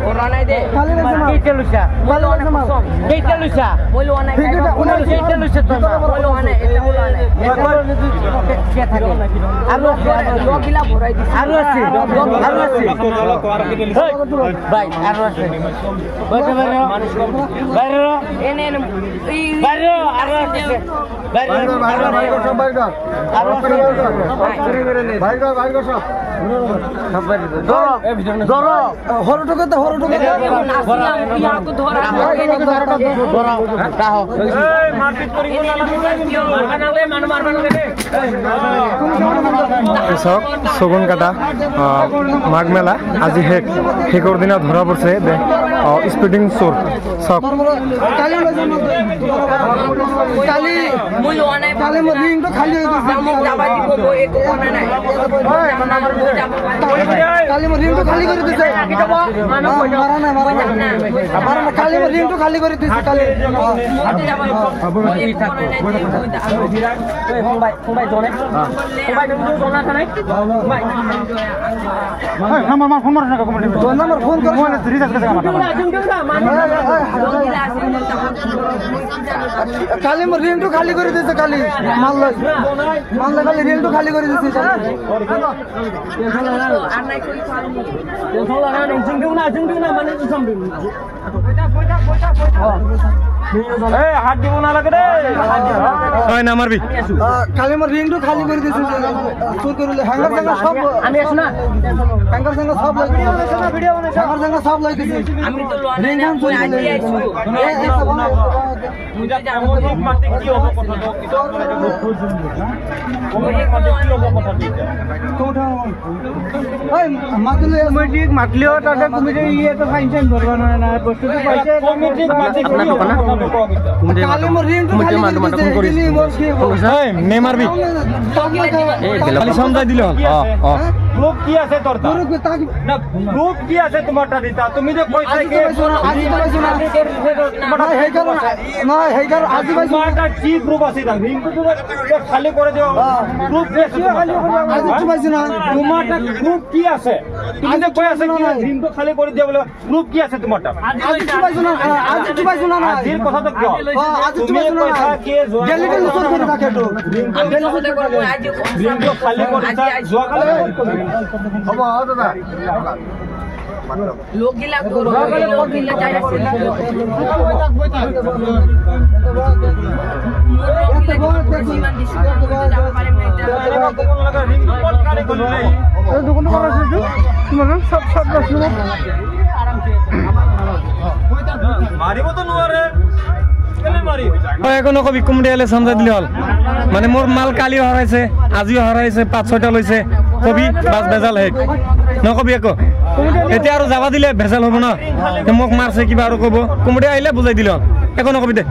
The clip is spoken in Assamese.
ওরা নাই দে খালি রেছে মাল কেটে লুসা খালি রেছে মাল কেটে লুসা বলো না ঠিকটা উনি কেটে লুসা তো বলো না এটা বলো না কে থাকে আর লগিলা ভরাই দিছি আর আছে ভাই আর আছে বাইরে এনে বাইরে আর আছে শগুন কাটা মাঘ মেলা আজি শেষৰ দিনা ধৰা পৰিছে স্পিডিং চোৰ চক কালি মই ৰিংটো খালি হৈ গৈছে কালি মই ৰিংটো খালি কৰি দিছে মাৰা নাই কালি মই ৰিংটো খালি কৰি দিছে কালি কালি মই রিংটো খালি করে দিছে কালি মাল কালি রিংটো খালি করে দিছে হাত দিব না লাগে রে হয় না মারবি কালি মই রিংটো খালি করে দিছে চুর করলে হ্যাঙ্গার জায়গা সব আমি আছো না হ্যাঙ্গার জায়গা সব লাগে ভিডিও বানাই হ্যাঙ্গার জায়গা সব লাগে আমি তো রিং নাম চুরি আছি মাতলেও তাতে কমিটি ইয়েটো ফাইন চাইন ভরবা না বস্তুটো পাইছে কমিটি কালি মোৰ ৰিংটো খালি কৰি দিছে নে মারবি খালি সমঝাই দিল গ্রুপ কি আছে তোর না গ্রুপ কি আছে তোমারটা দিতা তুমি যে পয়সা কে তোমারটা কি গ্রুপ আছে না রিং তো খালি করে দিও গ্রুপ বেশি খালি তোমারটা গ্রুপ কি আছে তুমি যে কই আছে কি রিং তো খালি করে দিও বলে গ্রুপ কি আছে তোমারটা আজির কথা তো কও তুমি পয়সা কে রিং তো খালি করে জোয়া খালি হব দাদা লোকগিলা করো লোকগিলা চাইরা এখনো কবি কুমড়িয়ালে সমঝাই দিলে হল মানে মোর মাল কালিও হরাইছে আজিও হরাইছে 5-6টা লৈছে কবি বাস ভেজাল হেক নকবি একো এতিয়া আৰু যাবা দিলে ভেজাল হ'ব না মোক মাৰছে কিবা আৰু কব কুমড়িয়া আহিলে বুজাই দিলে হল একো নকবি দে